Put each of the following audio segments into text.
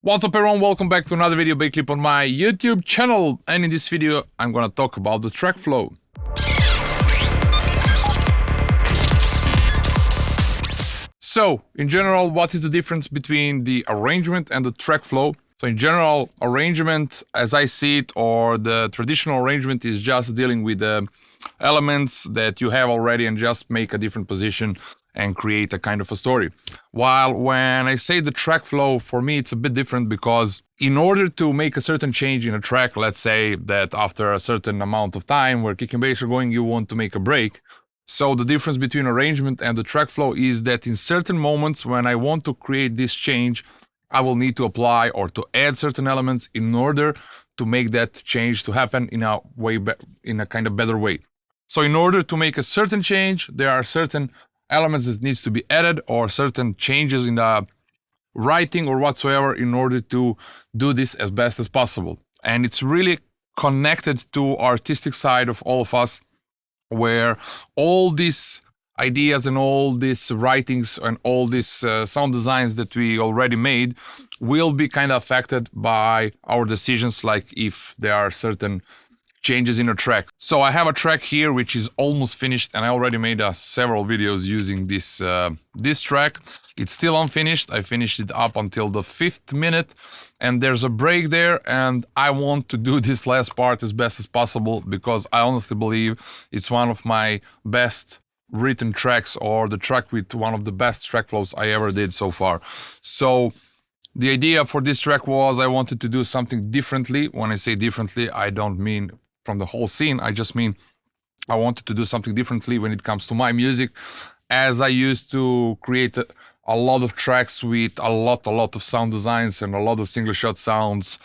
What's up everyone, welcome back to another video by clip on my YouTube channel, and in this video I'm gonna talk about the Trackflow. So, in general, what is the difference between the arrangement and the Trackflow? So in general, arrangement, as I see it, or the traditional arrangement, is just dealing with the elements that you have already and just make a different position and create a kind of a story. While when I say the track flow, for me it's a bit different, because in order to make a certain change in a track, let's say that after a certain amount of time where kick and bass are going, you want to make a break. So the difference between arrangement and the track flow is that in certain moments when I want to create this change, I will need to apply or to add certain elements in order to make that change to happen in a kind of better way. So in order to make a certain change, there are certain elements that needs to be added, or certain changes in the writing or whatsoever, in order to do this as best as possible. And it's really connected to artistic side of all of us, where all these ideas and all these writings and all these sound designs that we already made will be kind of affected by our decisions, like if there are certain changes in a track. So I have a track here which is almost finished, and I already made several videos using this track. It's still unfinished. I finished it up until the 5th minute, and there's a break there, and I want to do this last part as best as possible, because I honestly believe it's one of my best written tracks, or the track with one of the best track flows I ever did so far. So the idea for this track was I wanted to do something differently. When I say differently, I don't mean from the whole scene, I just mean I wanted to do something differently when it comes to my music, as I used to create a lot of tracks with a lot of sound designs and a lot of single shot sounds,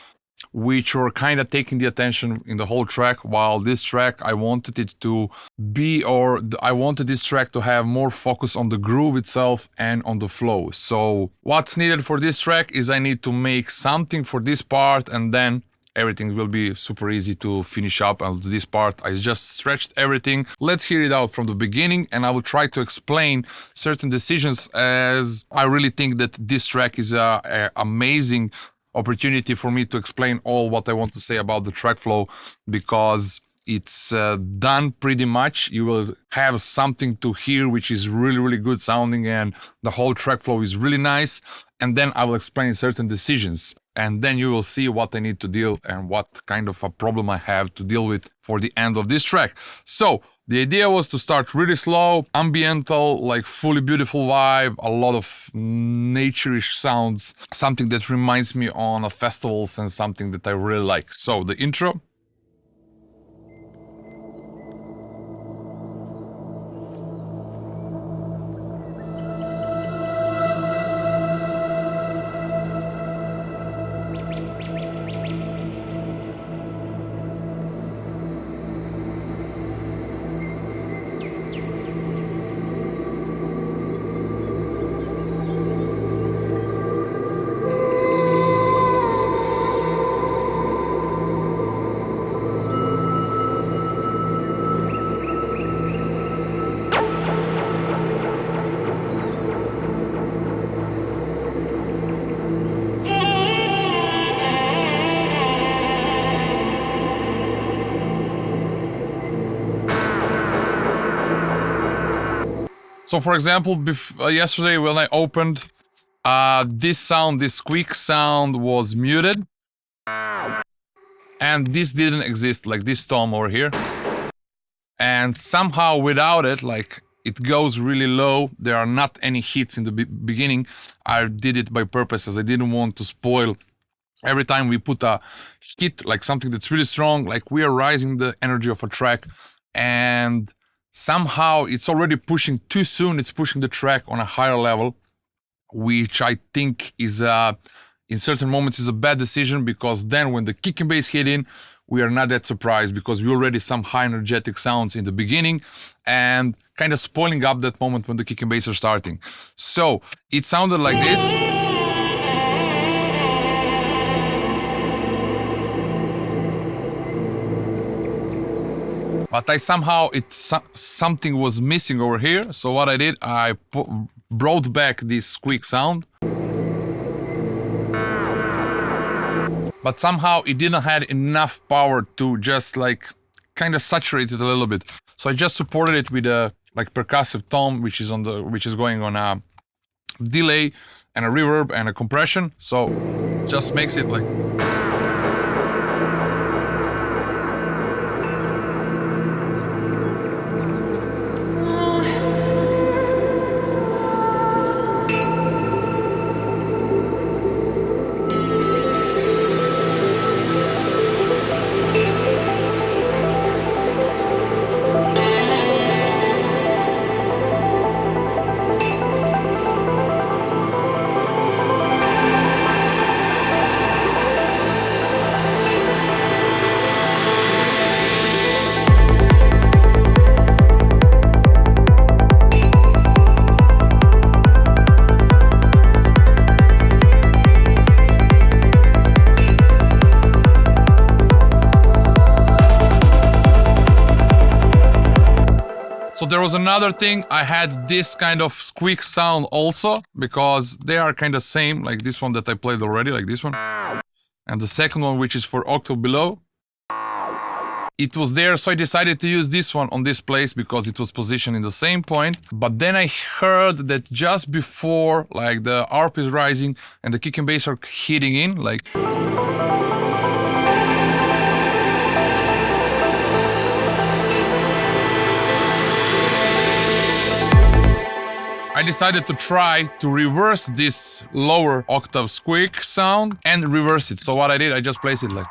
which were kind of taking the attention in the whole track. While this track, I wanted it to be, or I wanted this track to have more focus on the groove itself and on the flow. So what's needed for this track is I need to make something for this part, and then everything will be super easy to finish up. And this part, I just stretched everything. Let's hear it out from the beginning, and I will try to explain certain decisions, as I really think that this track is a amazing opportunity for me to explain all what I want to say about the track flow, because it's done pretty much. You will have something to hear which is really good sounding, and the whole track flow is really nice. And then I will explain certain decisions, and then you will see what I need to deal and what kind of a problem I have to deal with for the end of this track. So the idea was to start really slow, ambiental, like fully beautiful vibe, a lot of nature-ish sounds, something that reminds me on festivals and something that I really like. So the intro. So for example, yesterday when I opened, this squeak sound was muted, and this didn't exist, like this tom over here. And somehow without it, like, it goes really low. There are not any hits in the beginning. I did it by purpose, as I didn't want to spoil. Every time we put a hit, like something that's really strong, like we are rising the energy of a track, and somehow it's already pushing too soon. It's pushing the track on a higher level, which I think is in certain moments is a bad decision, because then when the kick and bass hit in, we are not that surprised, because we already some high energetic sounds in the beginning, and kind of spoiling up that moment when the kick and bass are starting. So it sounded like this. But I somehow, something was missing over here. So what I did, I brought back this squeak sound. but somehow it didn't have enough power to just like kind of saturate it a little bit. So I just supported it with a like percussive tone, which is going on a delay and a reverb and a compression. So just makes it like. So there was another thing, I had this kind of squeak sound also, because they are kind of same, like this one that I played already, like this one. And the second one, which is for octave below. It was there, so I decided to use this one on this place because it was positioned in the same point. But then I heard that just before, like the ARP is rising and the kick and bass are hitting in, like. I decided to try to reverse this lower octave squeak sound and reverse it. So what I did, I just placed it like.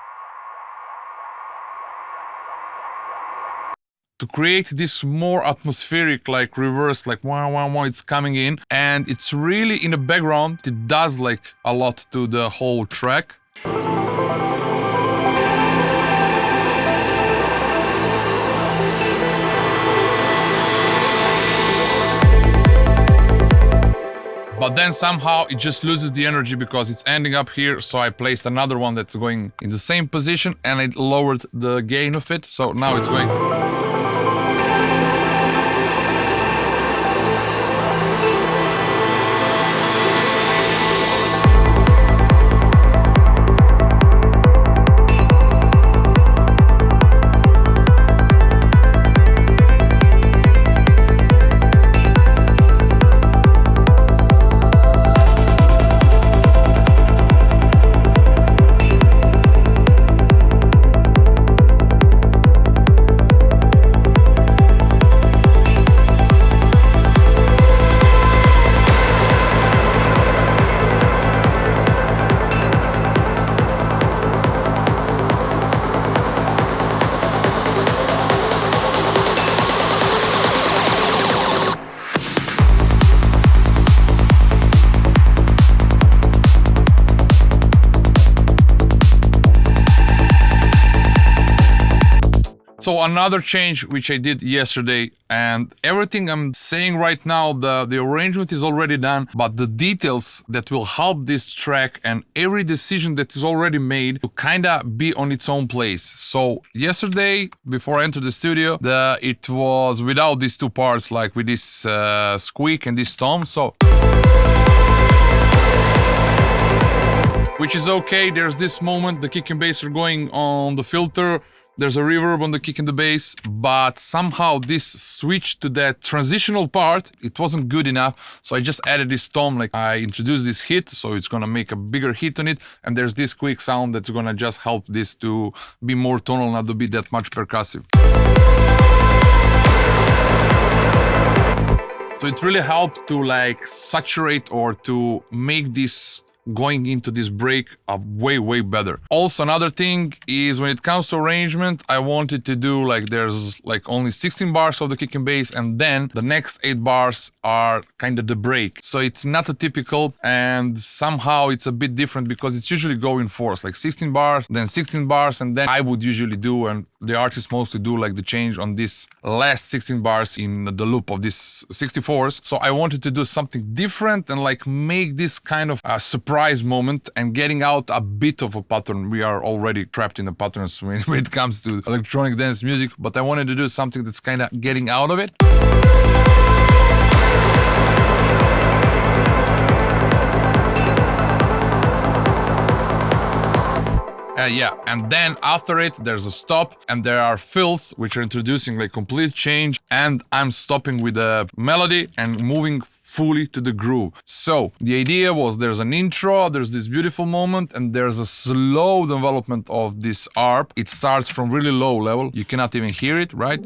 To create this more atmospheric, like reverse, like wah, wah, wah, it's coming in. And it's really in the background, it does like a lot to the whole track. But then somehow it just loses the energy because it's ending up here. So I placed another one that's going in the same position and I lowered the gain of it. So now it's going. So another change which I did yesterday, and everything I'm saying right now, the arrangement is already done, but the details that will help this track and every decision that is already made to kinda be on its own place. So yesterday, before I entered the studio, it was without these two parts, like with this squeak and this tom, so. Which is okay, there's this moment, the kick and bass are going on the filter, there's a reverb on the kick and the bass, but somehow this switch to that transitional part, it wasn't good enough, so I just added this tom, like I introduced this hit, so it's gonna make a bigger hit on it, and there's this quick sound that's gonna just help this to be more tonal, not to be that much percussive. So it really helped to like saturate or to make this going into this break way better. Also, another thing is when it comes to arrangement, I wanted to do like there's like only 16 bars of the kick and bass, and then the next 8 bars are kind of the break. So it's not a typical, and somehow it's a bit different because it's usually going fourths, like 16 bars, then 16 bars, and then I would usually do, and the artists mostly do like the change on this last 16 bars in the loop of this 64s. So I wanted to do something different and like make this kind of a surprise moment and getting out a bit of a pattern. We are already trapped in the patterns when it comes to electronic dance music, but I wanted to do something that's kind of getting out of it. Yeah, and then after it, there's a stop, and there are fills, which are introducing like complete change, and I'm stopping with a melody and moving fully to the groove. So the idea was there's an intro, there's this beautiful moment, and there's a slow development of this ARP. It starts from really low level. You cannot even hear it, right?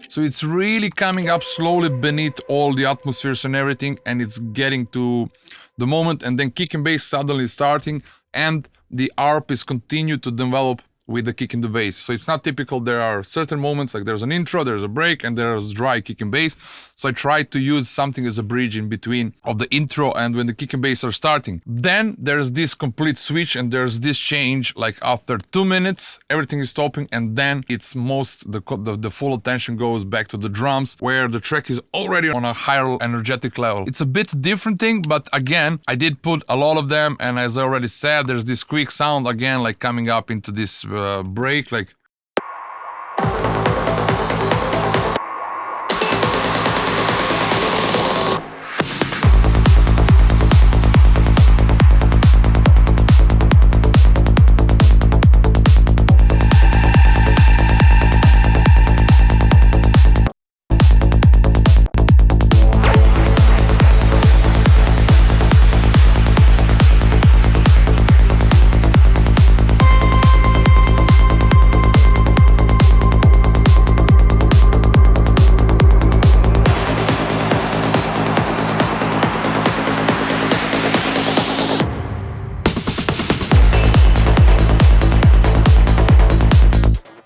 So it's really coming up slowly beneath all the atmospheres and everything, and it's getting to the moment, and then kick and bass suddenly starting, and the ARP is continued to develop with the kick and the bass. So it's not typical. There are certain moments, like there's an intro, there's a break, and there's dry kick and bass. So I tried to use something as a bridge in between of the intro and when the kick and bass are starting. Then there's this complete switch, and there's this change, like after 2 minutes, everything is stopping, and then it's the full attention goes back to the drums, where the track is already on a higher energetic level. It's a bit different thing, but again, I did put a lot of them, and as I already said, there's this quick sound again, like coming up into this break, like.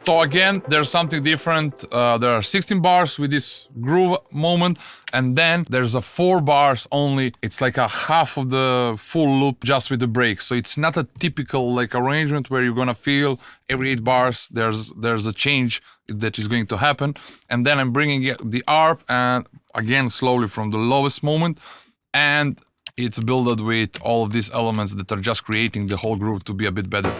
So again, there's something different. There are 16 bars with this groove moment, and then there's a 4 bars only. It's like a half of the full loop just with the break. So it's not a typical like arrangement where you're gonna feel every 8 bars there's a change that is going to happen. And then I'm bringing the ARP, and again slowly from the lowest moment, and it's built with all of these elements that are just creating the whole groove to be a bit better.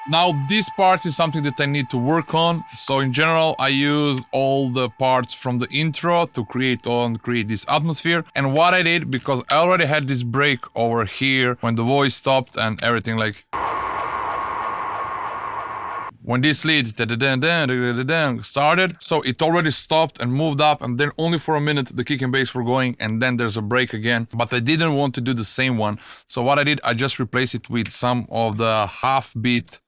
Now this part is something that I need to work on. So in general, I use all the parts from the intro to create this atmosphere. And what I did, because I already had this break over here when the voice stopped and everything, like when this lead started, so it already stopped and moved up, and then only for a minute the kick and bass were going, and then there's a break again. But I didn't want to do the same one, so what I did, I just replaced it with some of the half beat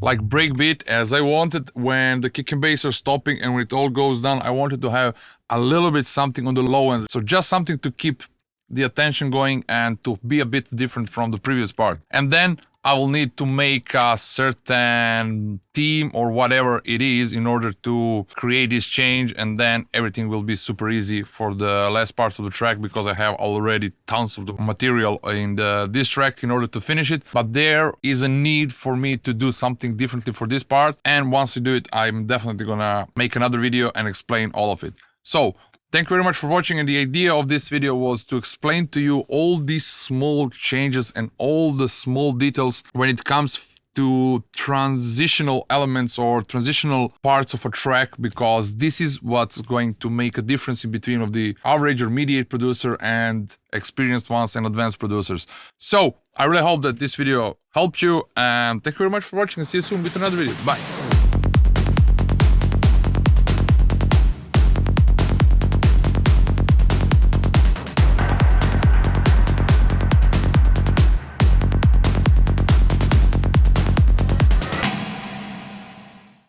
like breakbeat, as I wanted when the kick and bass are stopping and when it all goes down, I wanted to have a little bit something on the low end. So just something to keep the attention going and to be a bit different from the previous part. And then I will need to make a certain theme or whatever it is in order to create this change, and then everything will be super easy for the last part of the track, because I have already tons of the material in this track in order to finish it. But there is a need for me to do something differently for this part, and once I do it, I'm definitely gonna make another video and explain all of it. So thank you very much for watching, and the idea of this video was to explain to you all these small changes and all the small details when it comes to transitional elements or transitional parts of a track, because this is what's going to make a difference in between of the average or mediate producer and experienced ones and advanced producers. So I really hope that this video helped you, and thank you very much for watching, and see you soon with another video. Bye.